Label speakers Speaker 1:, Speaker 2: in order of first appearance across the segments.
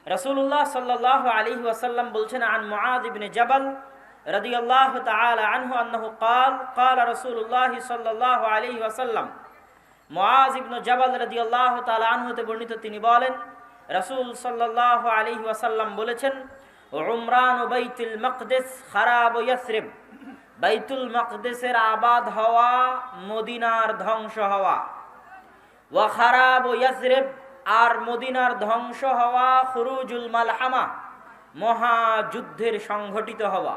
Speaker 1: রাসূলুল্লাহ সাল্লাল্লাহু আলাইহি ওয়াসাল্লাম বলছেন, আন মুআয ইবনে জাবাল রাদিয়াল্লাহু তাআলা আনহু আন্নাহু قال قال رسول الله সাল্লাল্লাহু আলাইহি ওয়াসাল্লাম, মুআয ইবনে জাবাল রাদিয়াল্লাহু তাআলা আনহু হতে বর্ণিত, তিনি বলেন, রাসূল সাল্লাল্লাহু আলাইহি ওয়াসাল্লাম বলেছেন, উমরান বাইতুল মাকদিস খারাব ইয়াসরিব, বাইতুল মাকদিসের আবাদ হওয়া মদিনার ধ্বংস হওয়া, ওয়া খারাব ইয়াসরিব, আর মদিনার ধ্বংস হওয়া খুরুজুল মালহামা, মহাযুদ্ধের সংঘটিত হওয়া,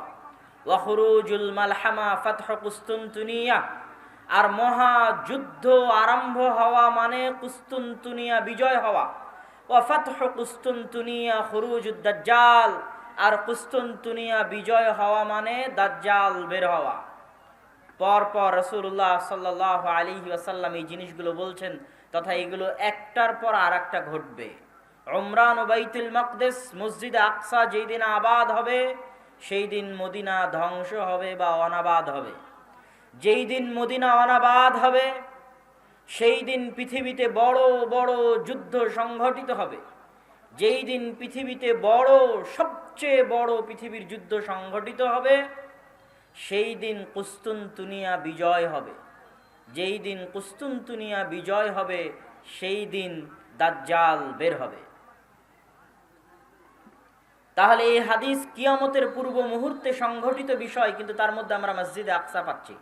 Speaker 1: ওয়া খুরুজুল মালহামা ফাতহ কুস্তুনতুনিয়া, আর মহাযুদ্ধ আরম্ভ হওয়া মানে কুস্তুনতুনিয়া বিজয় হওয়া, ওয়া ফাতহ কুস্তুনতুনিয়া খুরুজুদ দাজ্জাল, আর কুস্তুনতুনিয়া বিজয় হওয়া মানে দাজ্জাল বের হওয়া। পরপর রাসূলুল্লাহ সাল্লাল্লাহু আলাইহি ওয়াসাল্লাম এই জিনিসগুলো বলছেন, তথা এগুলো একটার পর আর একটা ঘটবে। উমরান ও বাইতুল মাকদিস, মসজিদ আকসা যেই দিন আবাদ হবে সেই দিন মদিনা ধ্বংস হবে বা অনাবাদ হবে। যেই দিন মদিনা অনাবাদ হবে সেই দিন পৃথিবীতে বড় বড় যুদ্ধ সংঘটিত হবে। যেই দিন পৃথিবীতে সবচেয়ে বড় পৃথিবীর যুদ্ধ সংঘটিত হবে সেই দিন কুস্তুনতুনিয়া বিজয় হবে। যেই দিন কুস্তুনতুনিয়া বিজয় হবে সেই দিন দাজ্জাল বের হবে। তাহলে এই হাদিস কিয়ামতের পূর্ব মুহূর্তে সংঘটিত বিষয়, কিন্তু তার মধ্যে আমরা মসজিদে আকসা পাচ্ছি।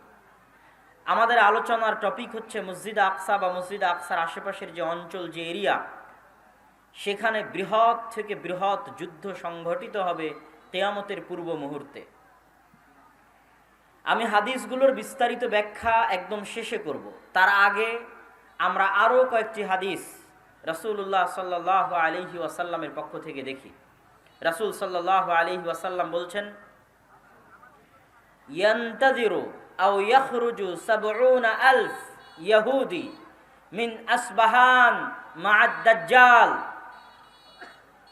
Speaker 1: আমাদের আলোচনার টপিক হচ্ছে মসজিদ আকসা বা মসজিদ আকসার আশেপাশের যে অঞ্চল, যে এরিয়া, সেখানে বৃহৎ থেকে বৃহৎ যুদ্ধ সংঘটিত হবে কিয়ামতের পূর্ব মুহূর্তে। আমি হাদিসগুলোর বিস্তারিত ব্যাখ্যা একদম শেষে করব। তার আগে আমরা আরও কয়েকটি হাদিস রাসূলুল্লাহ সাল্লাল্লাহু আলাইহি ওয়াসাল্লামের পক্ষ থেকে দেখি। রাসূল সাল্লাল্লাহু আলাইহি ওয়াসাল্লাম বলছেন, ইয়ান্তাযিরু আও ইয়াখরুজু ৭০,০০০ ইহুদি মিন আসবাহান মা'আদ দাজ্জাল,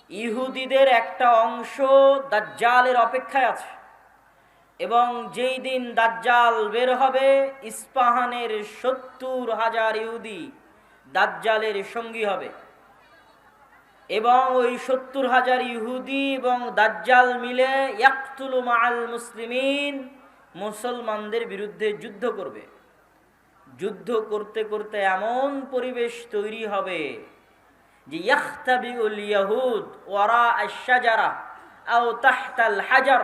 Speaker 1: ইহুদিদের একটা অংশ দাজ্জালের অপেক্ষায় আছে, এবং যেই দিন দাজ্জাল বের হবে ইস্পাহানের ৭০,০০০ ইহুদি দাজ্জালের সঙ্গী হবে, এবং ওই ৭০,০০০ ইহুদি এবং দাজ্জাল মিলে ইয়াকতুলু মাআল মুসলিমিন, মুসলমানদের বিরুদ্ধে যুদ্ধ করবে। যুদ্ধ করতে করতে এমন পরিবেশ তৈরি হবে যে ইয়াখতাবিউল ইয়াহুদ ওয়ারা আশ-শাজারা আও তাহতাল হাজার,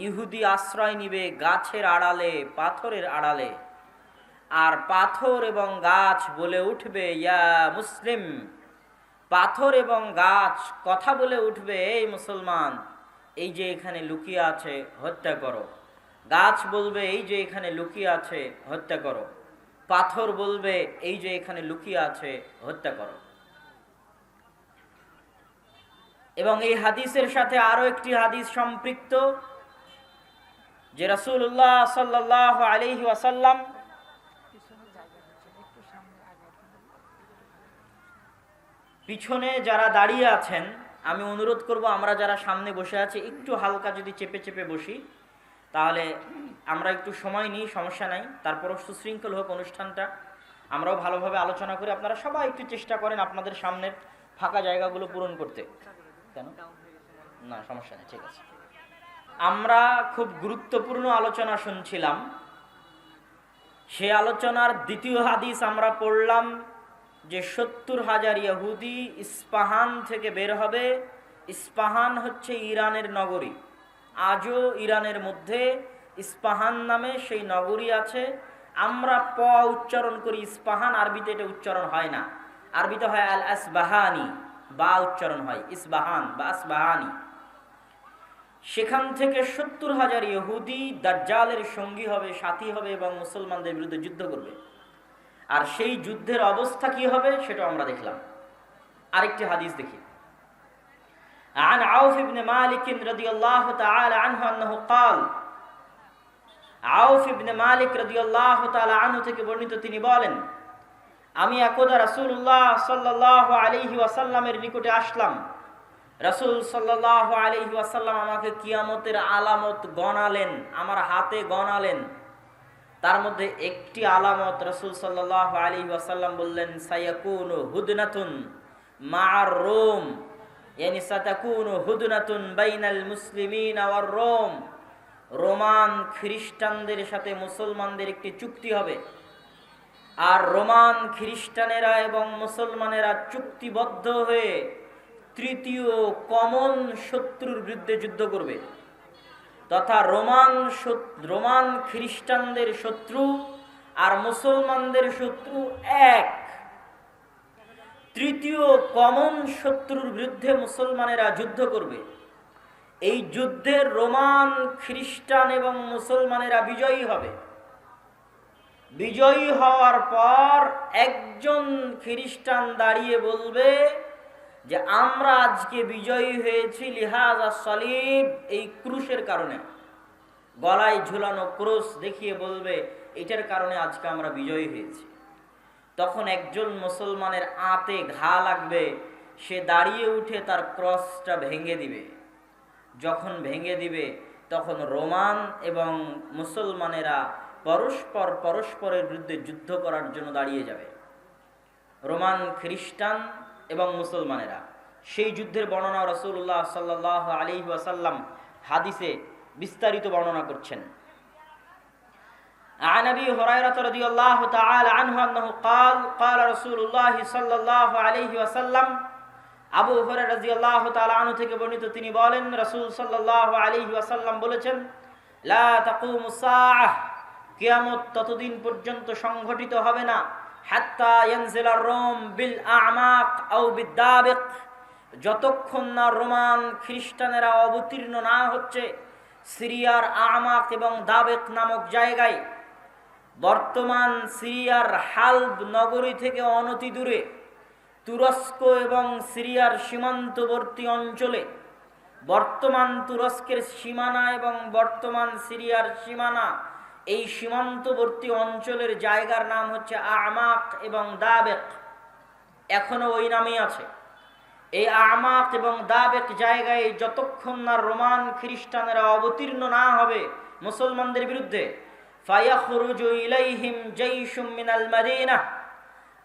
Speaker 1: ইহুদি আশ্রয় নিবে গাছের আড়ালে, পাথরের আড়ালে, আর পাথর এবং গাছ বলে উঠবে ইয়া মুসলিম, পাথর এবং গাছ কথা বলে উঠবে, এই মুসলমান, এই যে এখানে লুকিয়ে আছে হত্যা করো। গাছ বলবে, এই যে এখানে লুকিয়ে আছে হত্যা করো। পাথর বলবে, এই যে এখানে লুকিয়ে আছে হত্যা করো। এবং এই হাদিসের সাথে আরো একটি হাদিস সম্পৃক্ত, যে রাসূলুল্লাহ সাল্লাল্লাহু আলাইহি ওয়াসাল্লাম পিছনে যারা দাঁড়িয়ে আছেন, আমি অনুরোধ করব আমরা যারা সামনে বসে আছি একটু হালকা যদি চেপে চেপে বসি, তাহলে আমরা একটু সময় নিই, সমস্যা নাই। তারপরও সুশৃঙ্খল হোক অনুষ্ঠানটা, আমরাও ভালোভাবে আলোচনা করি। আপনারা সবাই একটু চেষ্টা করেন আপনাদের সামনের ফাঁকা জায়গাগুলো পূরণ করতে। কেন না, সমস্যা নেই, ঠিক আছে। আমরা খুব গুরুত্বপূর্ণ আলোচনা শুনছিলাম। সে আলোচনার দ্বিতীয় হাদিস আমরা পড়লাম যে ৭০,০০০ ইহুদি ইস্পাহান থেকে বের হবে। ইস্পাহান হচ্ছে ইরানের নগরী। আজও ইরানের মধ্যে ইস্পাহান নামে সেই নগরী আছে। আমরা প উচ্চারণ করি ইস্পাহান, আরবিতে এটা উচ্চারণ হয় না। আরবিতে হয় আল আসবাহানি, বা উচ্চারণ হয় ইসবাহান বা আসবাহানি। সেখান থেকে ৭০,০০০ ইহুদি দাজ্জালের সঙ্গী হবে, সাথী হবে, এবং মুসলমানদের বিরুদ্ধে যুদ্ধ করবে। আর সেই যুদ্ধের অবস্থা কি হবে সেটা আমরা দেখলাম। আরেকটি হাদিস দেখি। عن عوف بن مالك رضي الله تعالى عنه أنه قال, আউফ ইবনে মালিক রাদিয়াল্লাহু তাআলা আনহু থেকে বর্ণিত, তিনি বলেন, আমি একদা রাসূলুল্লাহ সাল্লাল্লাহু আলাইহি ওয়াসাল্লামের নিকটে আসলাম। রাসূল সাল্লাল্লাহু আলাইহি ওয়াসাল্লাম আমাকে কিয়ামতের আলামত গণালেন, আমার হাতে গণালেন। তার মধ্যে একটি আলামত রাসূল সাল্লাল্লাহু আলাইহি ওয়াসাল্লাম বললেন, সায়াকুনু হুদনাতুন মা'আর রুম, ইয়ানি সাতাকুনু হুদনাতুন বাইনাল মুসলিমিনা ওয়ার রোম, রোমান খ্রিস্টানদের সাথে মুসলমানদের একটি চুক্তি হবে, আর রোমান খ্রিস্টানেরা এবং মুসলমানেরা চুক্তিবদ্ধ হয়ে তৃতীয় কমন শত্রুর বিরুদ্ধে যুদ্ধ করবে, তথা রোমান খ্রিস্টানদের শত্রু আর মুসলমানদের শত্রু এক। তৃতীয় কমন শত্রুর বিরুদ্ধে মুসলমানেরা যুদ্ধ করবে। এই যুদ্ধে রোমান খ্রিস্টান এবং মুসলমানেরা বিজয়ী হবে। বিজয়ী হওয়ার পর একজন খ্রিস্টান দাঁড়িয়ে বলবে যে আমরা আজকে বিজয়ী হয়েছি লিহাজা সালিব, এই ক্রুশের কারণে, গলায় ঝুলানো ক্রুশ দেখিয়ে বলবে এটার কারণে আজকে আমরা বিজয়ী হয়েছি। তখন একজন মুসলমানের আঁতে ঘা লাগবে, সে দাঁড়িয়ে উঠে তার ক্রসটা ভেঙে দিবে। যখন ভেঙে দিবে তখন রোমান এবং মুসলমানেরা পরস্পরের বিরুদ্ধে যুদ্ধ করার জন্য দাঁড়িয়ে যাবে। রোমান খ্রিস্টান এবং মুসলমানেরা, সেই যুদ্ধের বর্ণনা রাসূলুল্লাহ সাল্লাল্লাহু আলাইহি ওয়াসাল্লাম হাদিসে বিস্তারিত বর্ণনা করছেন। عن أبي هريرة رضي الله تعالى عنه أنه قال قال رسول الله صلى الله عليه وسلم, আবু হুরায়রা রাদিয়াল্লাহু তাআলা আনহু থেকে বর্ণিত, তিনি বলেন রাসূল সাল্লাল্লাহু আলাইহি ওয়াসাল্লাম বলেছেন, লা তাকুমুস সাআহ, কিয়ামত ততদিন পর্যন্ত সংঘটিত হবে না, হাত্তা ইয়ানজিলার রোম বিল আ'মাক আও বিদাবিক, যতক্ষণ না রোমান খ্রিস্টানেরা অবতীর্ণ না হচ্ছে সিরিয়ার আমাক এবং দাবেক নামক জায়গায়। বর্তমান সিরিয়ার হালব নগরী থেকে অনতি দূরে তুরস্ক এবং সিরিয়ার সীমান্তবর্তী অঞ্চলে, বর্তমান তুরস্কের সীমানা এবং বর্তমান সিরিয়ার সীমানা, এই সীমান্তবর্তী অঞ্চলের জায়গার নাম হচ্ছে আমাক এবং দাবেক, এখনো ওই নামই আছে। এই আমাক এবং দাবেক জায়গায় যতক্ষণ না রোমান খ্রিস্টানেরা অবতীর্ণ না হবে মুসলমানদের বিরুদ্ধে, ফায়াখরুজু ইলাইহিম জাইশুম মিনাল মাদিনাহ,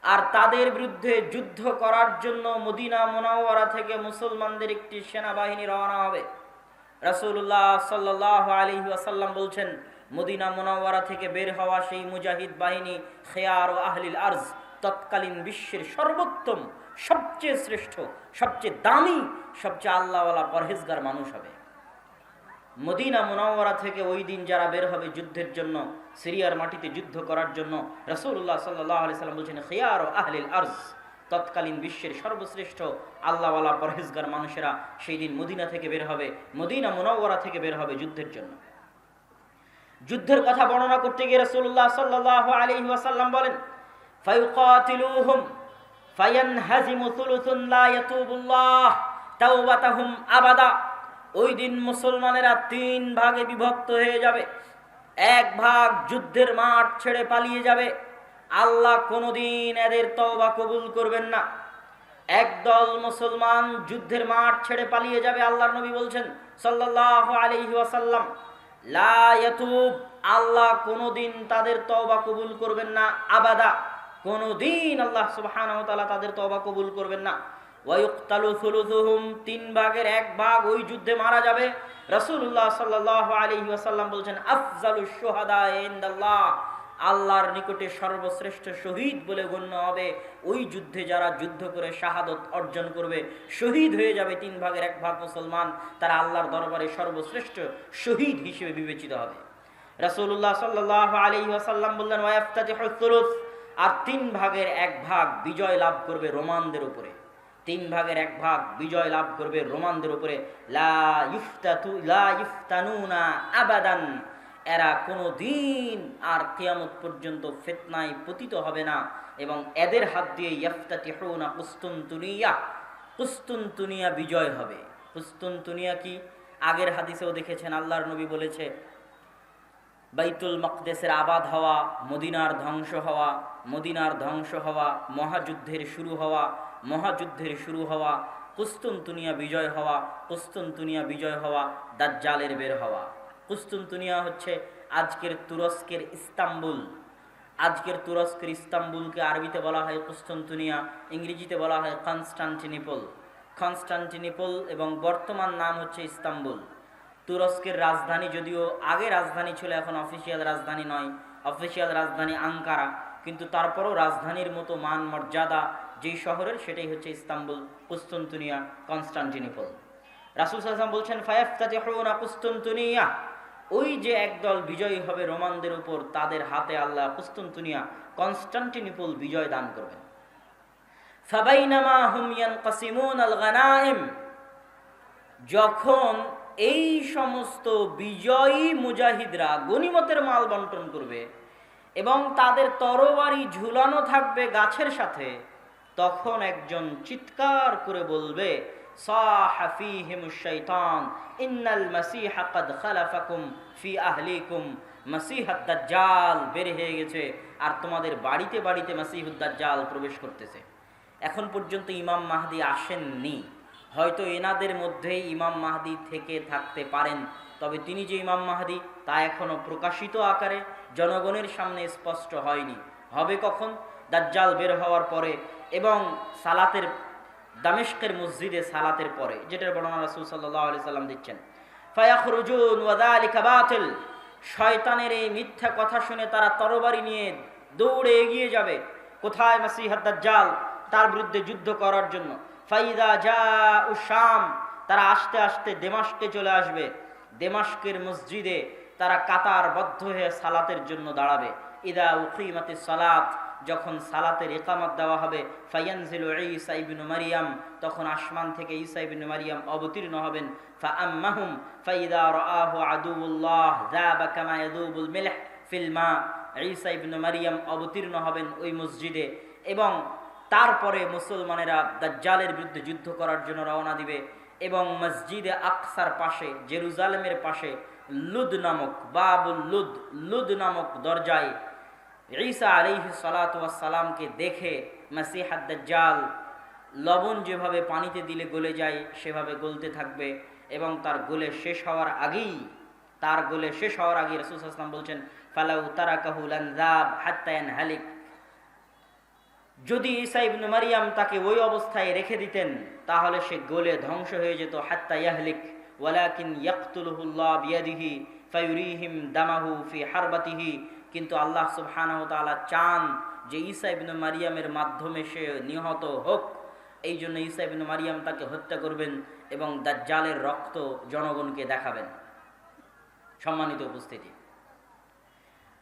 Speaker 1: আর তাদের বিরুদ্ধে যুদ্ধ করার জন্য মদিনা মুনাওয়ারা থেকে মুসলমানদের একটি সেনাবাহিনী রওনা হবে। রাসূলুল্লাহ সাল্লাল্লাহু আলাইহি ওয়াসাল্লাম বলছেন, মদিনা মুনাওয়ারা থেকে বের হওয়া সেই মুজাহিদ বাহিনী খেয়ার ও আহলিল আরজ, তৎকালীন বিশ্বের সর্বোত্তম, সবচেয়ে শ্রেষ্ঠ, সবচেয়ে দামি, সবচেয়ে আল্লাহওয়ালা পরহেজগার মানুষ হবে। মদিনা মুনাওয়ারা থেকে ওই দিন যারা বের হবে যুদ্ধের জন্য, সিরিয়ার মাটিতে যুদ্ধ করার জন্য, রাসূলুল্লাহ সাল্লাল্লাহু আলাইহি সাল্লাম বলছেন খিয়ার ও আহলিল আরজ, তৎকালীন বিশ্বের সর্বশ্রেষ্ঠ আল্লাহওয়ালা পরহেজগার মানুষেরা সেই দিন মদিনা থেকে বের হবে, মদিনা মুনাওয়ারা থেকে বের হবে যুদ্ধের জন্য। যুদ্ধের কথা বর্ণনা করতে গিয়ে রাসূলুল্লাহ সাল্লাল্লাহু আলাইহি ওয়াসাল্লাম বলেন, ফায়ুকাতিলুহুম ফায়ানহাজিমু সুলুসুন লা ইয়াতুবুল্লাহ তাওবাতাহুম আবাদা, ওই দিন মুসলমানেরা তিন ভাগে বিভক্ত হয়ে যাবে। এক ভাগ যুদ্ধের মাঠ ছেড়ে পালিয়ে যাবে, আল্লাহ কোনোদিন এদের তওবা কবুল করবেন না। একদল মুসলমান যুদ্ধের মাঠ ছেড়ে পালিয়ে যাবে, আল্লাহর নবী বলছেন সাল্লাল্লাহু আলাইহি ওয়াসাল্লাম, লা ইয়াতুব, আল্লাহ কোনোদিন তাদের তওবা কবুল করবেন না, আবাদা, কোনোদিন আল্লাহ সুবহানাহু ওয়া তাআলা তাদের তওবা কবুল করবেন না। ওয়ায়ুকতালু সুলুসুহুম, তিন ভাগের এক ভাগ ওই যুদ্ধে মারা যাবে। রাসূলুল্লাহ সাল্লাল্লাহু আলাইহি ওয়াসাল্লাম বলছেন, আফজালুশ শুহাদা ইনদাল্লাহ, আল্লাহর নিকটে সর্বশ্রেষ্ঠ শহীদ বলে গণ্য হবে ওই যুদ্ধে যারা যুদ্ধ করে শাহাদত অর্জন করবে, শহীদ হয়ে যাবে তিন ভাগের এক ভাগ মুসলমান, তারা আল্লাহর দরবারে সর্বশ্রেষ্ঠ শহীদ হিসেবে বিবেচিত হবে। রাসূলুল্লাহ সাল্লাল্লাহু আলাইহি ওয়াসাল্লাম বললেন, ওয়াইফতাতিহুস সুলুস, আর তিন ভাগের এক ভাগ বিজয় লাভ করবে রোমানদের উপরে, তিন ভাগের এক ভাগ বিজয় লাভ করবে রোমানদের উপরে। লা ইফতানুনা আবাদান, এরা কোনো দিন আর কিয়ামত পর্যন্ত ফিতনায় পতিত হবে না, এবং এদের হাত দিয়ে ইফতাতিহুনা কুস্তুনতুনিয়া, কুস্তুনতুনিয়া বিজয় হবে। কুস্তুনতুনিয়া কি? আগের হাদিসেও দেখেছেন আল্লাহর নবী বলেছে, বাইতুল মাকদেসের আবাদ হওয়া, মদিনার ধ্বংস হওয়া, মদিনার ধ্বংস হওয়া, মহাযুদ্ধের শুরু হওয়া, মহাযুদ্ধের শুরু হওয়া, কুস্তুনতুনিয়া বিজয় হওয়া, কুস্তুনতুনিয়া বিজয় হওয়া, দাজ্জালের বের হওয়া। কুস্তুনতুনিয়া হচ্ছে আজকের তুরস্কের ইস্তাম্বুল। আজকের তুরস্কের ইস্তাম্বুলকে আরবিতে বলা হয় কুস্তুনতুনিয়া, ইংরেজিতে বলা হয় কনস্টান্টিনোপল। কনস্টান্টিনোপল এবং বর্তমান নাম হচ্ছে ইস্তাম্বুল। তুরস্কের রাজধানী, যদিও আগে রাজধানী ছিল, এখন অফিসিয়াল রাজধানী নয়, অফিসিয়াল রাজধানী আঙ্কারা, কিন্তু তারপরও রাজধানীর মতো মান মর্যাদা যেই শহরের, সেটাই হচ্ছে ইস্তাম্বুল, কুস্তুনতুনিয়া, কনস্টান্টিনোপল। রাসূল সাল্লাল্লাহু আলাইহি ওয়াসাল্লাম বলছেন ফায়াফতাতিহুনা কুস্তুনতুনিয়া, ওই যে একদল বিজয়ী হবে রোমানদের উপর, তাদের হাতে আল্লাহ কুস্তুনতুনিয়া, কনস্টান্টিনোপল বিজয় দান করবেন। ফাবাইনামা হুম ইয়ানকাসিমুনাল গানাইম, যখন এই সমস্ত বিজয়ী মুজাহিদরা গনিমতের মাল বন্টন করবে এবং তাদের তরবারি ঝুলানো থাকবে গাছের সাথে, তখন একজন চিৎকার করে বলবে সাহা ফীহিমুশ শাইতান ইন্নাল মাসীহা ক্বাদ খালাফাকুম ফি আহলিকুম, মাসীহুদ দাজ্জাল বের হয়ে গেছে আর তোমাদের বাড়িতে বাড়িতে মাসীহুদ দাজ্জাল প্রবেশ করতেছে। এখন পর্যন্ত ইমাম মাহদি আসেননি, হয়তো এনাদের মধ্যেই ইমাম মাহদি থেকে থাকতে পারেন, তবে তিনি যে ইমাম মাহদি তা এখনো প্রকাশিত আকারে জনগণের সামনে স্পষ্ট হয়নি। হবে কখন? দাজ্জাল বের হওয়ার পরে এবং সালাতের, দামেস্কের মসজিদে সালাতের পরে, যেটার বর্ণনা রাসূল সাল্লাল্লাহু আলাইহি সাল্লাম দিচ্ছেন। ফায়াখরুজুন ওয়া যালিকা বাতিল, শয়তানের এই মিথ্যা কথা শুনে তারা তরবারি নিয়ে দৌড়ে এগিয়ে যাবে কোথায়? মাসীহুদ দাজ্জাল, তার বিরুদ্ধে যুদ্ধ করার জন্য। ফাইদা জাউ শাম, তারা আস্তে আস্তে দেমাস্কে চলে আসবে। দেমাস্কের মসজিদে তারা কাতারবদ্ধ হয়ে সালাতের জন্য দাঁড়াবে। ইদা উকিমাতিস সালাত, যখন সালাতের ইকামত দেওয়া হবে, ফায়ানজিলু ঈসা ইবনু মারিয়াম, তখন আসমান থেকে ঈসা ইবনু মারিয়াম অবতীর্ণ হবেন। ফাআম্মাহুম ফাইদা রাআহু আদুউল্লাহ যাবা কামা ইয়াদুবুল মিলহ ফিল মা, ঈসা ইবনু মারিয়াম অবতীর্ণ হবেন ওই মসজিদে এবং তারপরে মুসলমানেরা দাজ্জালের বিরুদ্ধে যুদ্ধ করার জন্য রওনা দিবে এবং মসজিদে আকসার পাশে, জেরুজালেমের পাশে লুদ নামক, বাবুল লুদ, লুদ নামক দরজায় ঈসা আলাইহিস সালাতু ওয়াস সালামকে দেখে মাসীহুদ দাজ্জাল লবণ যেভাবে পানিতে দিলে গলে যায় সেভাবে গলতে থাকবে এবং তার গলে শেষ হওয়ার আগেই, রাসূল সাল্লাল্লাহু আলাইহি ওয়াসাল্লাম বলছেন ফালাউ তারাকাহু লানযাব হাত্তা ইয়ানহালিক, যদি ঈসা ইবনে মারিয়াম তাকে ওই অবস্থায় রেখে দিতেন তাহলে সে গলে ধ্বংস হয়ে যেত। হাত্তা ইয়াহলিক ওয়ালাকিন ইয়াকতুলুহুল্লাহ বিয়াদিহি ফায়ুরিহিম দামাহু ফি হারবাতিহি, কিন্তু আল্লাহ সুবহানাহু ওয়া তাআলা চান যে ঈসা ইবনে মারিয়ামের মাধ্যমে সে নিহত হোক, এই জন্য ঈসা ইবনে মারিয়াম তাকে হত্যা করবেন এবং দাজ্জালের রক্ত জনগণকে দেখাবেন। সম্মানিত উপস্থিতি,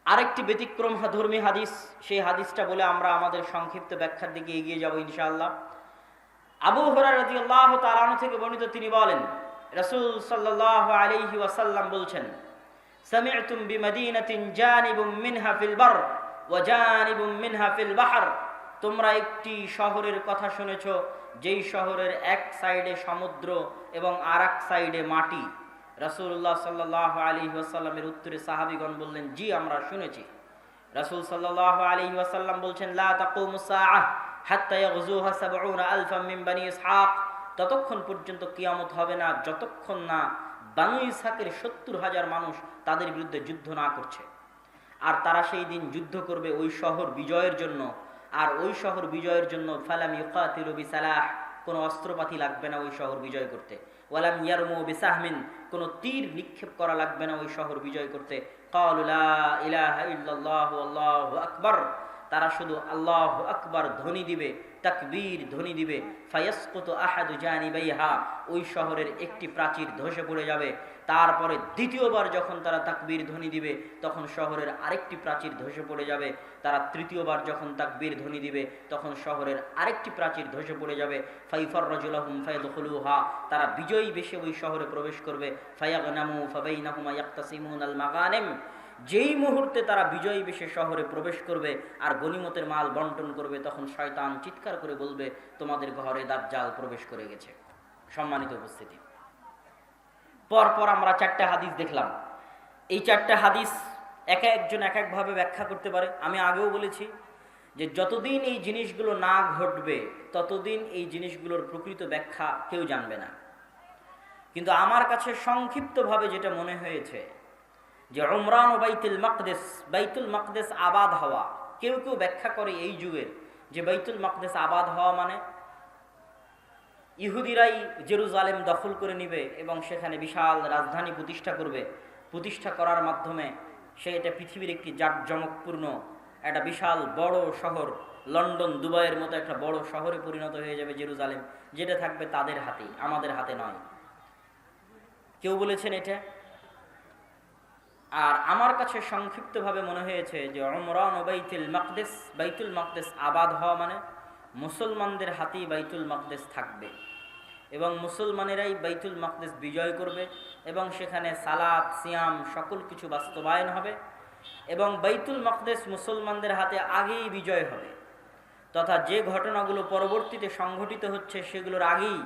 Speaker 1: আরেকটি ব্যতিক্রম ধর্মী হাদিস, সেই হাদিসটা বলে আমরা আমাদের সংক্ষিপ্ত ব্যাখ্যার দিকে এগিয়ে যাব ইনশাআল্লাহ। আবু হুরায়রা রাদিয়াল্লাহু তাআলা আনহু থেকে বর্ণিত, তিনি বলেন রাসূল সাল্লাল্লাহু আলাইহি ওয়াসাল্লাম বলছেন সামি'তুম বিমাদিনাতিন জানিবুম মিনহা ফিল বার ওয়া জানিবুম মিনহা ফিল বাহর, তোমরা একটি শহরের কথা শুনেছ যেই শহরের এক সাইডে সমুদ্র এবং আরেক সাইডে মাটি। রাসূলুল্লাহ সাল্লাল্লাহু আলাইহি ওয়াসাল্লামের উত্তরে সাহাবীগণ বললেন জি আমরা শুনেছি। রাসূল সাল্লাল্লাহু আলাইহি ওয়াসাল্লাম বলছেন লা তাকুমুস সাআহ হাত্তা ইয়াগজুহা ৭০,০০০ মিন বনি ইসহাক, ততক্ষণ পর্যন্ত কিয়ামত হবে না যতক্ষণ না বনি ইসহাকের ৭০,০০০ মানুষ তাদের বিরুদ্ধে যুদ্ধ না করছে। আর তারা সেই দিন যুদ্ধ করবে ওই শহর বিজয়ের জন্য, আর ওই শহর বিজয়ের জন্য ফালাম ইউকাতিলু বিসালাহ, কোনো অস্ত্রপাতি লাগবে না ওই শহর বিজয় করতে। ওয়ালাম ইয়ারমু বিসাহমিন, কোনো তীর নিক্ষেপ করা লাগবে না ওই শহর বিজয় করতে। ক্বালু লা ইলাহা ইল্লাল্লাহু আল্লাহু আকবার, তারা শুধু আল্লাহু আকবার ধ্বনি দিবে, তাকবীর ধ্বনি দিবে। ফায়াসকুতু আহাদু জানিবাইহা, ওই শহরের একটি প্রাচীর ধসে পড়ে যাবে। তারপরে দ্বিতীয়বার যখন তারা তাকবীর ধ্বনি দিবে তখন শহরের আরেকটি প্রাচীর ধসে পড়ে যাবে। তারা তৃতীয়বার যখন তাকবীর ধ্বনি দিবে তখন শহরের আরেকটি প্রাচীর ধসে পড়ে যাবে। ফাইফাররাজু লাহুম ফায়াদখুলুহা, তারা বিজয়ী বেশে ওই শহরে প্রবেশ করবে। ফায়াগনামু ফাবাইনাহুমা ইয়াকতাসিমুনাল মাগানিম, যেই মুহূর্তে তারা বিজয়ী বেশে শহরে প্রবেশ করবে আর গনিমতের মাল বন্টন করবে, তখন শয়তান চিৎকার করে বলবে তোমাদের ঘরে দাজ্জাল প্রবেশ করে গেছে। সম্মানিত উপস্থিতি, পরপর আমরা 4টা হাদিস দেখলাম। এই 4টা হাদিস এক একজন এক একভাবে ব্যাখ্যা করতে পারে। আমি আগেও বলেছি যে যতদিন এই জিনিসগুলো না ঘটবে ততদিন এই জিনিসগুলোর প্রকৃত ব্যাখ্যা কেউ জানবে না। কিন্তু আমার কাছে সংক্ষিপ্তভাবে যেটা মনে হয়েছে যে উমরান ও বাইতুল মাকদেস আবাদ হওয়া, কেউ কেউ ব্যাখ্যা করে এই যুগের যে বাইতুল মাকদেস আবাদ হওয়া মানে ইহুদিরাই জেরুজালেম দখল করে নিবে এবং সেখানে বিশাল রাজধানী প্রতিষ্ঠা করার মাধ্যমে এটা পৃথিবীর একটি জাঁকজমকপূর্ণ একটা বিশাল বড় শহর, লন্ডন দুবাইয়ের মতো একটা বড় শহরে পরিণত হয়ে যাবে জেরুজালেম, যেটা থাকবে তাদের হাতেই, আমাদের হাতে নয়। কেউ বলেছেন এটা। আর আমার কাছে সংক্ষিপ্তভাবে মনে হয়েছে যে উমরান ও বাইতুল মাকদেস আবাদ হওয়া মানে মুসলমানদের হাতেই বাইতুল মাকদেস থাকবে এবং মুসলমানেরাই বাইতুল মাকদেস বিজয় করবে এবং সেখানে সালাত সিয়াম সকল কিছু বাস্তবায়ন হবে এবং বাইতুল মাকদেস মুসলমানদের হাতে আগেই বিজয় হবে, তথা যে ঘটনাগুলো পরবর্তীতে সংঘটিত হচ্ছে সেগুলোর আগেই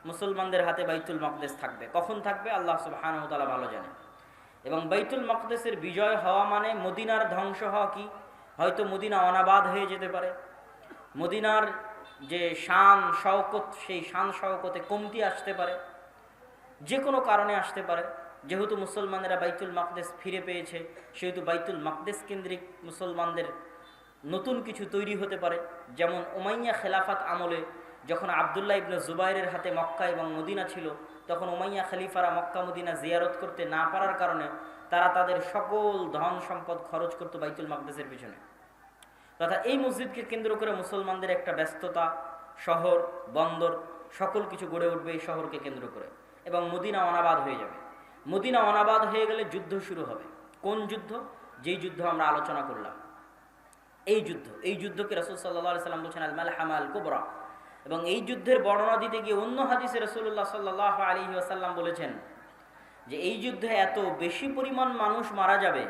Speaker 1: মুসলমানদের হাতে বাইতুল মাকদেস থাকবে। কখন থাকবে আল্লাহ সুবহানাহু ওয়া তাআলা ভালো জানেন। এবং বাইতুল মাকদেসের বিজয় হওয়া মানে মদিনার ধ্বংস হওয়া কি? হয়তো মদিনা অনাবাদ হয়ে যেতে পারে, মদিনার যে শান শওকত সেই শান শওকতে কমতি আসতে পারে, যে কোনো কারণে আসতে পারে। যেহেতু মুসলমানেরা বাইতুল মাকদেস ফিরে পেয়েছে সেহেতু বাইতুল মাকদেস কেন্দ্রিক মুসলমানদের নতুন কিছু তৈরি হতে পারে। যেমন উমাইয়া খেলাফাত আমলে যখন আবদুল্লাহ ইবনে জুবাইরের হাতে মক্কা এবং মদিনা ছিল, তখন উমাইয়া খলিফারা মক্কা মদিনা জিয়ারত করতে না পারার কারণে তারা তাদের সকল ধন সম্পদ খরচ করত বাইতুল মাকদেসের পিছনে। তথা এই মসজিদকে কেন্দ্র করে মুসলমানদের একটা ব্যস্ততা, শহর বন্দর সকল কিছু গড়ে উঠবে এই শহরকে কেন্দ্র করে এবং মদিনা অনাবাদ হয়ে যাবে। মদিনা অনাবাদ হয়ে গেলে যুদ্ধ শুরু হবে। কোন যুদ্ধ? যেই যুদ্ধ আমরা আলোচনা করলাম, এই যুদ্ধকে রাসূল সাল্লাল্লাহু আলাইহি সাল্লাম বলেছেন আল মালহামা আল কুবরা। এবং এই যুদ্ধের বর্ণনা দিতে গিয়ে অন্য হাদিসে রাসূলুল্লাহ সাল্লাল্লাহু আলাইহি ওয়াসাল্লাম বলেছেন যে এই যুদ্ধে এত বেশি পরিমাণ মানুষ মারা যাবে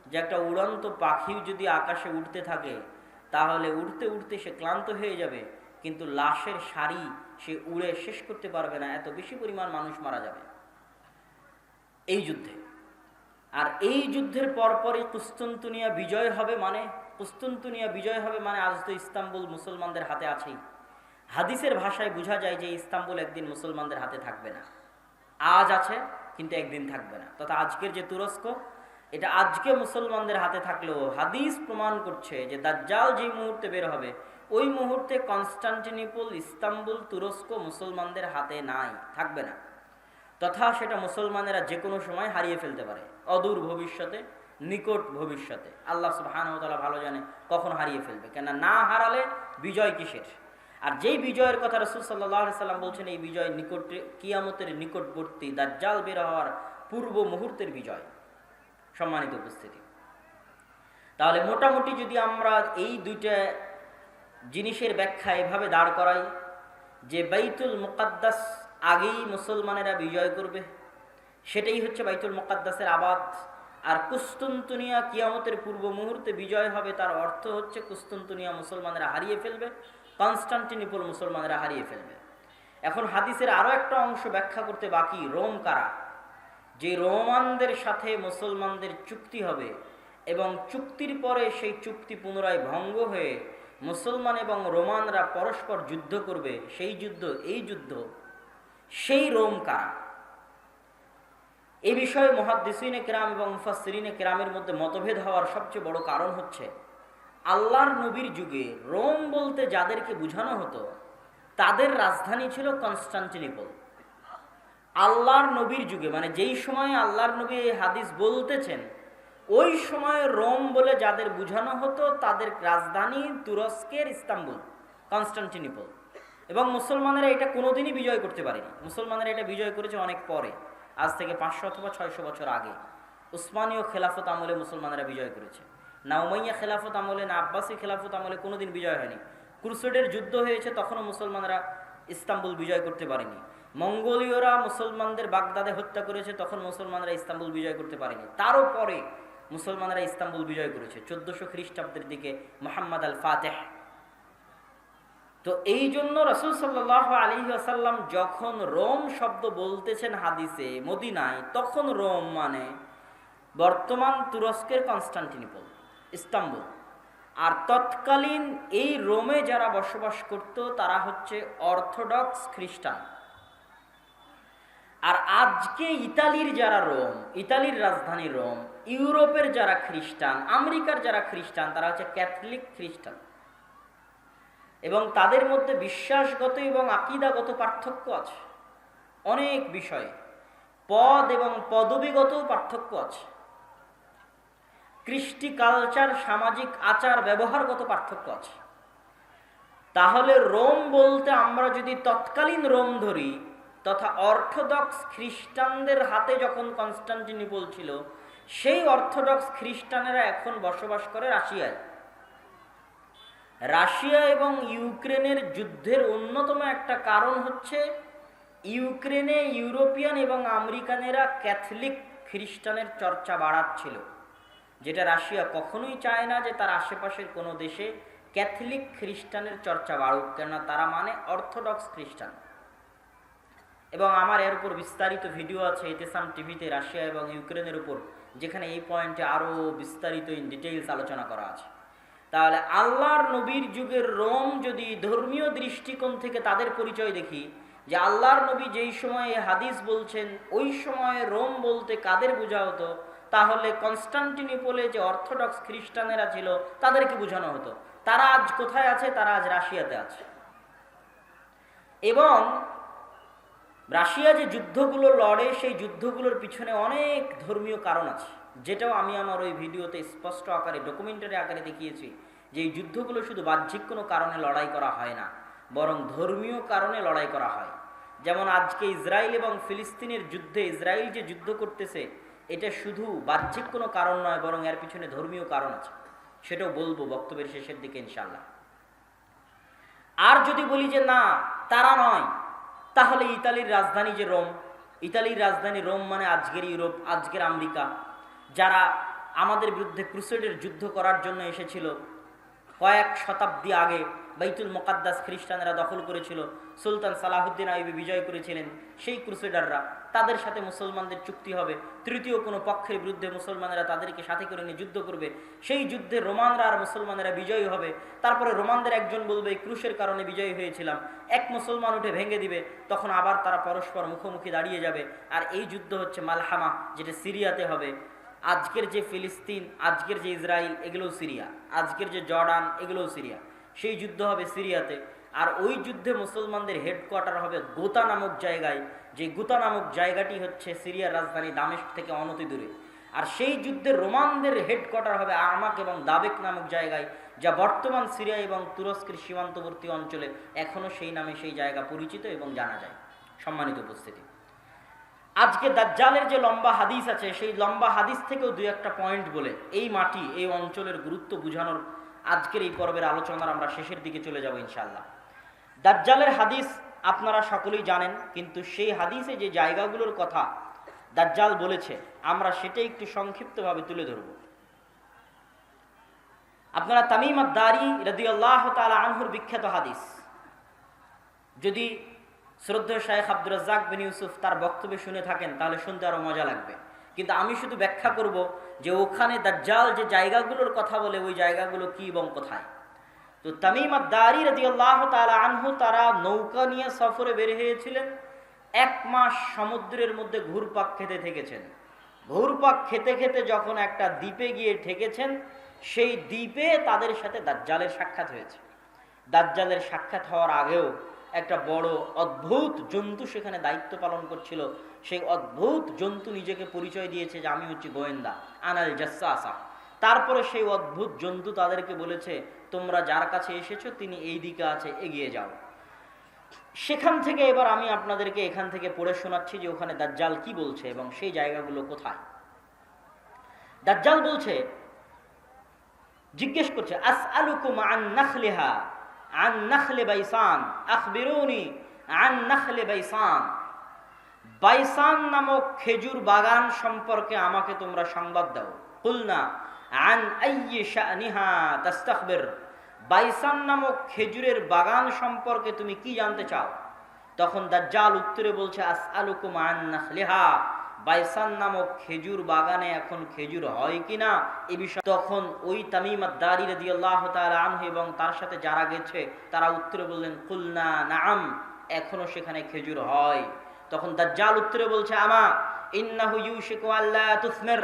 Speaker 1: যে একটা উড়ন্ত পাখি যদি আকাশে উঠতে থাকে তাহলে উড়তে উড়তে সে ক্লান্ত হয়ে যাবে, কিন্তু লাশের সারি সে উড়ে শেষ করতে পারবে না, এত বেশি পরিমাণ মানুষ মারা যাবে এই যুদ্ধে। আর এই যুদ্ধের পরপরই কুস্তুনতুনিয়া বিজয় হবে মানে আজ তো ইস্তাম্বুল মুসলমানদের হাতে আছেই। হাদিসের ভাষায় বোঝা যায় যে ইস্তাম্বুল একদিন মুসলমানদের হাতে থাকবে না। আজ আছে কিন্তু একদিন থাকবে না। তথা আজকের যে তুরস্ক, এটা আজকে মুসলমানদের হাতে থাকলেও হাদিস প্রমাণ করছে যে দাজ্জাল যেই মুহূর্তে বের হবে ওই মুহূর্তে কনস্টান্টিনোপল, ইস্তাম্বুল, তুরস্ক মুসলমানদের হাতে নাই, থাকবে না। তথা সেটা মুসলমানেরা যে কোনো সময় হারিয়ে ফেলতে পারে, অদূর ভবিষ্যতে, নিকট ভবিষ্যতে। আল্লাহ সুবহানাহু ওয়া তাআলা ভালো জানে কখন হারিয়ে ফেলবে, কেন না হারালে বিজয় কিসের? আর যেই বিজয়ের কথা রাসূল সাল্লাল্লাহু আলাইহি সাল্লাম বলছেন এই বিজয় নিকটে, কিয়ামতের নিকটবর্তী, দাজ্জাল বের হওয়ার পূর্ব মুহূর্তের বিজয়। সম্মানিত উপস্থিতি, তাহলে মোটামুটি যদি আমরা এই দুইটা জিনিসের ব্যাখ্যা এভাবে দাঁড় করাই যে বাইতুল মুকাদ্দাস আগেই মুসলমানেরা বিজয় করবে, সেটাই হচ্ছে বাইতুল মুকাদ্দাসের আবাদ। আর কুস্তুনতুনিয়া কিয়ামতের পূর্ব মুহূর্তে বিজয় হবে, তার অর্থ হচ্ছে কুস্তুনতুনিয়া মুসলমানেরা হারিয়ে ফেলবে, কনস্টান্টিনোপল মুসলমানেরা হারিয়ে ফেলবে। এখন হাদিসের আরও একটা অংশ ব্যাখ্যা করতে বাকি, রোম কারা? যে রোমানদের সাথে মুসলমানদের চুক্তি হবে এবং চুক্তির পরে সেই চুক্তি পুনরায় ভঙ্গ হয়ে মুসলমান এবং রোমানরা পরস্পর যুদ্ধ করবে, সেই যুদ্ধ, এই যুদ্ধ, সেই রোম কারা? এই বিষয়ে মুহাদ্দিসিনে কেরাম এবং মুফাসসিরিনে কেরামের মধ্যে মতভেদ হওয়ার সবচেয়ে বড় কারণ হচ্ছে আল্লাহর নবীর যুগে রোম বলতে যাদেরকে বোঝানো হতো তাদের রাজধানী ছিল কনস্টান্টিনোপল। আল্লাহর নবীর যুগে মানে যেই সময় আল্লাহর নবী এই হাদিস বলতেছেন ওই সময় রোম বলে যাদের বোঝানো হতো তাদের রাজধানী তুরস্কের ইস্তাম্বুল, কনস্টান্টিনোপল। এবং মুসলমানেরা এটা কোনোদিনই বিজয় করতে পারেনি। মুসলমানেরা এটা বিজয় করেছে অনেক পরে, আজ থেকে 500 অথবা 600 বছর আগে। উসমানীয় খেলাফত আমলে মুসলমানেরা বিজয় করেছে, না উমাইয়া খেলাফত আমলে, না আব্বাসী খেলাফত আমলে কোনোদিন বিজয় হয়নি। ক্রুসেডের যুদ্ধ হয়েছে, তখনও মুসলমানেরা ইস্তাম্বুল বিজয় করতে পারেনি। মঙ্গোলীয়রা মুসলমানদের বাগদাদে হত্যা করেছে, তখন মুসলমানরা ইস্তাম্বুল বিজয় করতে পারেনি। তারও পরে মুসলমানরা ইস্তাম্বুল বিজয় করেছে 1400 খ্রিস্টাব্দের দিকে মুহাম্মদ আল ফাতেহ। তো এই জন্য রাসূল সাল্লাল্লাহু আলাইহি ওয়াসাল্লাম যখন রোম শব্দ বলতেছেন হাদিসে মদিনায়, তখন রোম মানে বর্তমান তুরস্কের কনস্টান্টিনোপল, ইস্তাম্বুল। আর তৎকালীন এই রোমে যারা বসবাস করত তারা হচ্ছে অর্থোডক্স খ্রিস্টান। আর আজকে ইতালির যারা রোম, ইতালির রাজধানী রোম, ইউরোপের যারা খ্রিস্টান, আমেরিকার যারা খ্রিস্টান, তারা হচ্ছে ক্যাথলিক খ্রিস্টান। এবং তাদের মধ্যে বিশ্বাসগত এবং আকীদাগত পার্থক্য আছে অনেক বিষয়ে, পদ এবং পদবীগত পার্থক্য আছে, কৃষ্টি কালচার সামাজিক আচার ব্যবহারগত পার্থক্য আছে। তাহলে রোম বলতে আমরা যদি তৎকালীন রোম ধরি, তথা অর্থোডক্স খ্রিস্টানদের হাতে যখন কনস্টান্টিনোপল ছিল, সেই অর্থোডক্স খ্রিস্টানেরা এখন বসবাস করে রাশিয়ায়। রাশিয়া এবং ইউক্রেনের যুদ্ধের অন্যতম একটা কারণ হচ্ছে ইউক্রেনে ইউরোপিয়ান এবং আমেরিকানেরা ক্যাথলিক খ্রিস্টানের চর্চা বাড়াচ্ছিল, যেটা রাশিয়া কখনোই চায় না যে তার আশেপাশের কোনো দেশে ক্যাথলিক খ্রিস্টানের চর্চা বাড়ুক, কেননা তারা মানে অর্থোডক্স খ্রিস্টান। এবং আমার এর উপর বিস্তারিত ভিডিও আছে ইতিসাম টিভিতে রাশিয়া এবং ইউক্রেনের উপর, যেখানে এই পয়েন্টে আরও বিস্তারিত ইন ডিটেইলস আলোচনা করা আছে। তাহলে আল্লাহর নবীর যুগের রোম যদি ধর্মীয় দৃষ্টিকোণ থেকে তাদের পরিচয় দেখি, যে আল্লাহর নবী যেই সময়ে হাদিস বলছেন ওই সময়ে রোম বলতে কাদের বোঝা হতো, তাহলে কনস্টান্টিনোপলে যে অর্থোডক্স খ্রিস্টানেরা ছিল তাদেরকে বোঝানো হতো। তারা আজ কোথায় আছে? তারা আজ রাশিয়াতে আছে। এবং রাশিয়া যে যুদ্ধগুলো লড়ে, সেই যুদ্ধগুলোর পিছনে অনেক ধর্মীয় কারণ আছে, যেটাও আমি আমার ওই ভিডিওতে স্পষ্ট আকারে ডকুমেন্টারি আকারে দেখিয়েছি, যে এই যুদ্ধগুলো শুধু বাহ্যিক কোনো কারণে লড়াই করা হয় না, বরং ধর্মীয় কারণে লড়াই করা হয়। যেমন আজকে ইসরায়েল এবং ফিলিস্তিনের যুদ্ধে ইসরায়েল যে যুদ্ধ করতেছে, এটা শুধু বাহ্যিক কোনো কারণ নয়, বরং এর পিছনে ধর্মীয় কারণ আছে, সেটাও বলবো বক্তব্যের শেষের দিকে ইনশাআল্লাহ। আর যদি বলি যে না তারা নয়, তাহলে ইতালির রাজধানী যে রোম, ইতালির রাজধানী রোম মানে আজকের ইউরোপ, আজকের আমেরিকা, যারা আমাদের বিরুদ্ধে ক্রুসেডের যুদ্ধ করার জন্য এসেছিল, কয়েক শতাব্দী আগে বাইতুল মুকাদ্দাস খ্রিস্টানেরা দখল করেছিল, সুলতান সালাহুদ্দিন আইয়ুবী বিজয় করেছিলেন, সেই ক্রুসেডাররা, তাদের সাথে মুসলমানদের চুক্তি হবে, তৃতীয় কোনো পক্ষের বিরুদ্ধে মুসলমানেরা তাদেরকে সাথে করে নিয়ে যুদ্ধ করবে, সেই যুদ্ধে রোমানরা আর মুসলমানেরা বিজয়ী হবে। তারপরে রোমানদের একজন বলবে ক্রুশের কারণে বিজয়ী হয়েছিলাম, এক মুসলমান উঠে ভেঙে দিবে, তখন আবার তারা পরস্পর মুখোমুখি দাঁড়িয়ে যাবে, আর এই যুদ্ধ হচ্ছে মালহামা, যেটা সিরিয়াতে হবে। আজকের যে ফিলিস্তিন, আজকের যে ইসরায়েল, এগুলোও সিরিয়া, আজকের যে জর্ডান, এগুলোও সিরিয়া, সেই যুদ্ধ হবে সিরিয়াতে। আর ওই যুদ্ধে মুসলমানদের হেডকোয়ার্টার হবে গোতা নামক জায়গায়, যে গোতা নামক জায়গাটি হচ্ছে সিরিয়ার রাজধানী দামেস্ক থেকে অনতি দূরে। আর সেই যুদ্ধে রোমানদের হেডকোয়ার্টার হবে আরমাক এবং দাবেক নামক জায়গায়, যা বর্তমান সিরিয়া এবং তুরস্কের সীমান্তবর্তী অঞ্চলে এখনও সেই নামে সেই জায়গা পরিচিত এবং জানা যায়। সম্মানিত উপস্থিতি, আজকে দাজ্জালের যে লম্বা হাদিস আছে, সেই লম্বা হাদিস থেকেও দুই একটা পয়েন্ট বলে এই মাটি, এই অঞ্চলের গুরুত্ব বোঝানোর আজকের এই পর্বের আলোচনার আমরা শেষের দিকে চলে যাব ইনশাআল্লাহ। দাজ্জালের হাদিস আপনারা সকলেই জানেন, কিন্তু সেই হাদিসে যে জায়গাগুলোর কথা দাজ্জাল বলেছে, আমরা সেটাই একটু সংক্ষিপ্তভাবে তুলে ধরব। আপনারা তামিম আদ-দারি রাদিয়াল্লাহু তাআলা আনহুর বিখ্যাত হাদিস, যদি শ্রদ্ধেয় শায়েখ আব্দুর রাজ্জাক বিন ইউসুফ তার বক্তব্য শুনে থাকেন, তাহলে শুনতে আরো মজা লাগবে। কিন্তু আমি শুধু ব্যাখ্যা করব যে ওখানে দাজ্জাল যে জায়গাগুলোর কথা বলে, ওই জায়গাগুলো কি এবং কোথায়। তো তামিম আদ-দারি রাদিয়াল্লাহু তাআলা আনহু, তারা নৌকা নিয়ে সফরে বের হয়েছিলেন, 1 মাস সমুদ্রের মধ্যে ঘুরপাক খেতে থেকেছেন। ঘুরপাক খেতে খেতে যখন একটা দ্বীপে গিয়ে ঠেকেছেন, সেই দ্বীপে তাদের সাথে দাজ্জালের সাক্ষাৎ হয়েছে। দাজ্জালের সাক্ষাৎ হওয়ার আগেও একটা বড় অদ্ভুত জন্তু সেখানে দায়িত্ব পালন করছিল। সেই অদ্ভুত জন্তু নিজেকে পরিচয় দিয়েছে যে আমি হচ্ছি গোয়েন্দা, আনাল জাসসাসা। তারপরে সেই অদ্ভুত জন্তু তাদেরকে বলেছে, তোমরা যার কাছে এসেছো তিনি এই দিকে আছে, এগিয়ে যাও। সেখান থেকে এবার আমি আপনাদেরকে এখান থেকে পড়ে শোনাচ্ছি যে ওখানে দাজ্জাল কি বলছে এবং সেই জায়গাগুলো কোথায়। দাজ্জাল বলছে, জিজ্ঞেস করছে, আসআলুকুম আন নাখলিহা আন নাখলে বাইসান আখবিরুনি আন নাখলে বাইসান। বাইসান নামক খেজুর বাগান সম্পর্কে আমাকে তোমরা সংবাদ দাও। কুলনা আন আইয়ি শানিহা তাস্তাখবির। বাইসান নামক খেজুরের বাগান সম্পর্কে তুমি কি জানতে চাও? তখন দাজ্জাল উত্তরে বলছে, আসআলুকুম আন নাখলিহা। বাইসান নামক খেজুর বাগানে এখন খেজুর হয় কিনা এ বিষয়ে। তখন ওই তামিম আদ-দারি রাদিয়াল্লাহু তাআলা আনহু এবং তার সাথে যারা গেছে তারা উত্তরে বললেন, কুলনা নাআম, এখনো সেখানে খেজুর হয়। তখন দাজ্জাল উত্তরে বলছে, আমা ইন্নাহু ইউশিকু আল্লা তুসমির।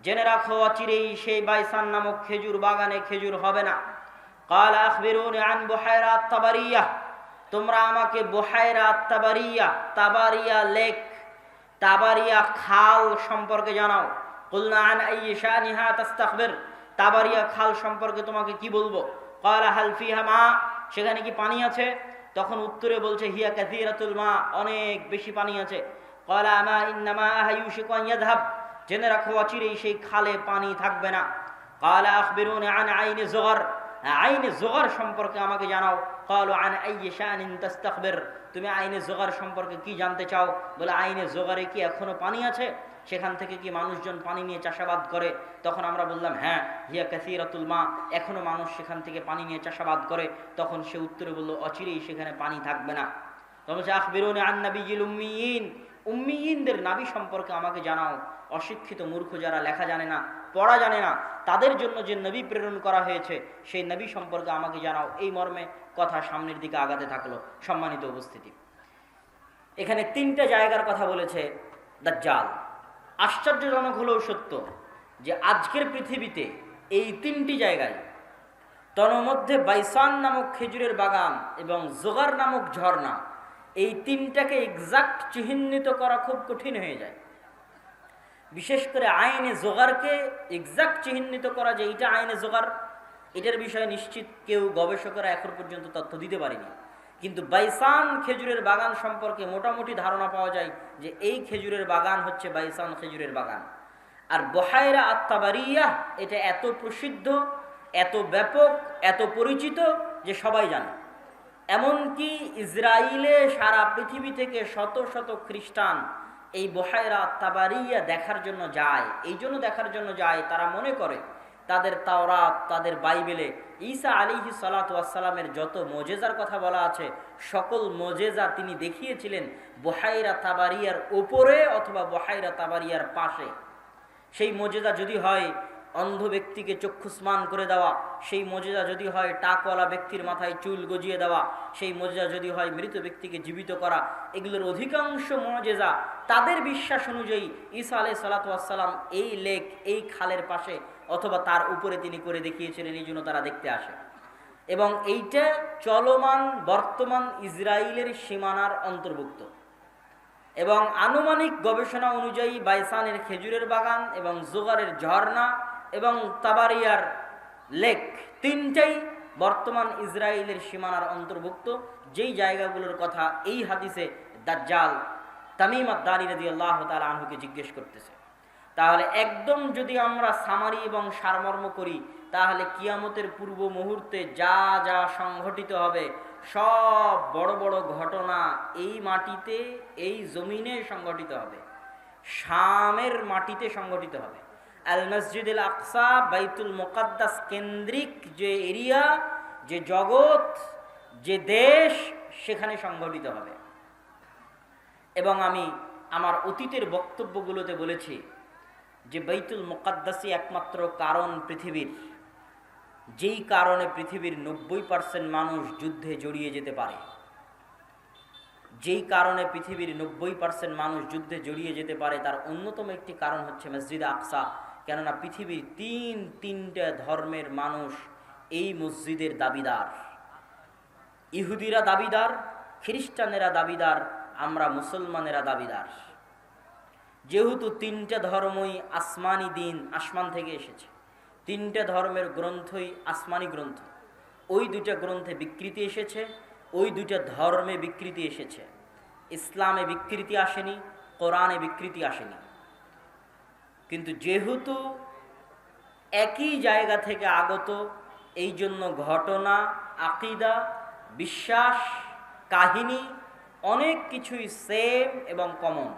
Speaker 1: জেনে রাখো, অচিরেই সেই বাইসান নামক খেজুর বাগানে খেজুর হবে না। قال أخبروني عن بحيرة الطبرية তোমরা আমাকে বুহাইরা তাবারিয়া, তাবারিয়া লেক, তাবারিয়া খাল সম্পর্কে জানাও। কুলনা আন আইয়ি শানিহা তাস্তাখবির, তাবারিয়া খাল সম্পর্কে তোমাকে কি বলবো? ক্বালা হাল ফিহা মা, সেখানে কি পানি আছে? তখন উত্তরে বলছে হিয়া কাসীরাতুল মা, অনেক বেশি পানি আছে। ক্বালা আমা ইন্নামা ইউশিকু আন ইয়াযহাব, জেনে রাখো অচিরেই সেই খালে পানি থাকবে না। ক্বালা আখবিরুনি আন আইনি যুগর, আইনে জোগার সম্পর্কে আমাকে জানাও। ক্বালু আন আইয়ি শানিন তাস্তাখবির, তুমি আইনে জোগার সম্পর্কে কি জানতে চাও? বলে আইনে জোগারে কি এখনো পানি আছে? সেখান থেকে কি মানুষজন পানি নিয়ে চাষাবাদ করে? তখন আমরা বললাম হ্যাঁ, হিয়া কাসীরাতুল মা, এখনো মানুষ সেখান থেকে পানি নিয়ে চাষাবাদ করে। তখন সে উত্তরে বলল অচিরেই সেখানে পানি থাকবে না। তখন বলছে আখবিরুনি আন নাবিয়্যিল উম্মিয়িন, উম্মিয়িনদের নাবী সম্পর্কে আমাকে জানাও। অশিক্ষিত মূর্খ যারা লেখা জানে না, পড়া জানে না, তাদের জন্য যে নবী প্রেরণ করা হয়েছে সেই নবী সম্পর্কে আমাকে জানাও। এই মর্মে কথা সামনের দিকে আগাতে থাকলো। সম্মানিত উপস্থিতি, এখানে তিনটা জায়গার কথা বলেছে দাজ্জাল। আশ্চর্যজনক হলেও সত্য যে আজকের পৃথিবীতে এই তিনটি জায়গায়, তন্মধ্যে বাইসান নামক খেজুরের বাগান এবং জোগার নামক ঝর্ণা, এই তিনটাকে এক্সাক্ট চিহ্নিত করা খুব কঠিন হয়ে যায়। বিশেষ করে আইনে জোগারকে এক্সাক্ট চিহ্নিত করা যে এটা আইনে জোগার, এটার বিষয়ে নিশ্চিত কেউ গবেষকরা এখন পর্যন্ত তথ্য দিতে পারেনি। কিন্তু বাইসান খেজুরের বাগান সম্পর্কে মোটামুটি ধারণা পাওয়া যায় যে এই খেজুরের বাগান হচ্ছে বাইসান খেজুরের বাগান। আর বুহাইরা আত-তাবারিয়া এটা এত প্রসিদ্ধ, এত ব্যাপক, এত পরিচিত যে সবাই জানে। এমনকি ইসরায়েলে সারা পৃথিবী থেকে শত শত খ্রিস্টান এই বুহাইরা তাবারিয়া দেখার জন্য যায়। এই জন্য দেখার জন্য যায়, তারা মনে করে তাদের তাওরাত, তাদের বাইবেলে ঈসা আলাইহিস সালাতু ওয়াস সালামের যত মুজিজার কথা বলা আছে, সকল মুজিজা তিনি দেখিয়েছিলেন বুহাইরা তাবারিয়ার উপরে অথবা বুহাইরা তাবারিয়ার পাশে। সেই মুজিজা যদি হয় অন্ধ ব্যক্তিকে চক্ষুস্মান করে দেওয়া, সেই মুজিজা যদি হয় টাকওয়ালা ব্যক্তির মাথায় চুল গজিয়ে দেওয়া, সেই মুজিজা যদি হয় মৃত ব্যক্তিকে জীবিত করা, এগুলোর অধিকাংশ মুজিজা তাদের বিশ্বাস অনুযায়ী ঈসা আলাইহিস সালাতু ওয়াস সালাম এই লেক, এই খালের পাশে অথবা তার উপরে তিনি করে দেখিয়েছিলেন, এই জন্য তারা দেখতে আসে। এবং এইটা চলমান বর্তমান ইসরায়েলের সীমানার অন্তর্ভুক্ত। এবং আনুমানিক গবেষণা অনুযায়ী বাইসানের খেজুরের বাগান এবং জোগারের ঝর্ণা এবং তাবারিয়ার লেক তিনটাই বর্তমান ইসরায়েলের সীমানার অন্তর্ভুক্ত, যেই জায়গাগুলোর কথা এই হাদিসে দাজ্জাল তামিম আদ-দারি রাদিয়াল্লাহু তাআলা আনহুকে জিজ্ঞেস করতেছে। তাহলে একদম যদি আমরা সামারি এবং সারমর্ম করি, তাহলে কিয়ামতের পূর্ব মুহূর্তে যা যা সংঘটিত হবে সব বড় বড় ঘটনা এই মাটিতে, এই জমিনে সংঘটিত হবে, শামের মাটিতে সংঘটিত হবে। আল মসজিদুল আকসা, বাইতুল মুকাদ্দাস কেন্দ্রিক যে এরিয়া, যে জগৎ, যে দেশ, সেখানে সংঘটিত হবে। এবং আমি আমার অতীতের বক্তব্যগুলোতে বলেছি যে বাইতুল মুকাদ্দাসই একমাত্র কারণ পৃথিবীর, যেই কারণে পৃথিবীর 90% মানুষ যুদ্ধে জড়িয়ে যেতে পারে। যেই কারণে পৃথিবীর 90% মানুষ যুদ্ধে জড়িয়ে যেতে পারে তার অন্যতম একটি কারণ হচ্ছে মসজিদ আকসা। কেননা পৃথিবীর তিনটা ধর্মের মানুষ এই মসজিদের দাবিদার। ইহুদিরা দাবিদার, খ্রিস্টানেরা দাবিদার, আমরা মুসলমানেরা দাবিদার। যেহেতু তিনটা ধর্মই আসমানি দিন, আসমান থেকে এসেছে, তিনটা ধর্মের গ্রন্থই আসমানি গ্রন্থ। ওই দুইটা গ্রন্থে বিকৃতি এসেছে, ওই দুইটা ধর্মে বিকৃতি এসেছে। ইসলামে বিকৃতি আসেনি, কোরআনে বিকৃতি আসেনি। কিন্তু যেহেতু একই জায়গা থেকে আগত, এই জন্য ঘটনা, আকিদা, বিশ্বাস, কাহিনী অনেক কিছুই সেম এবং কমন।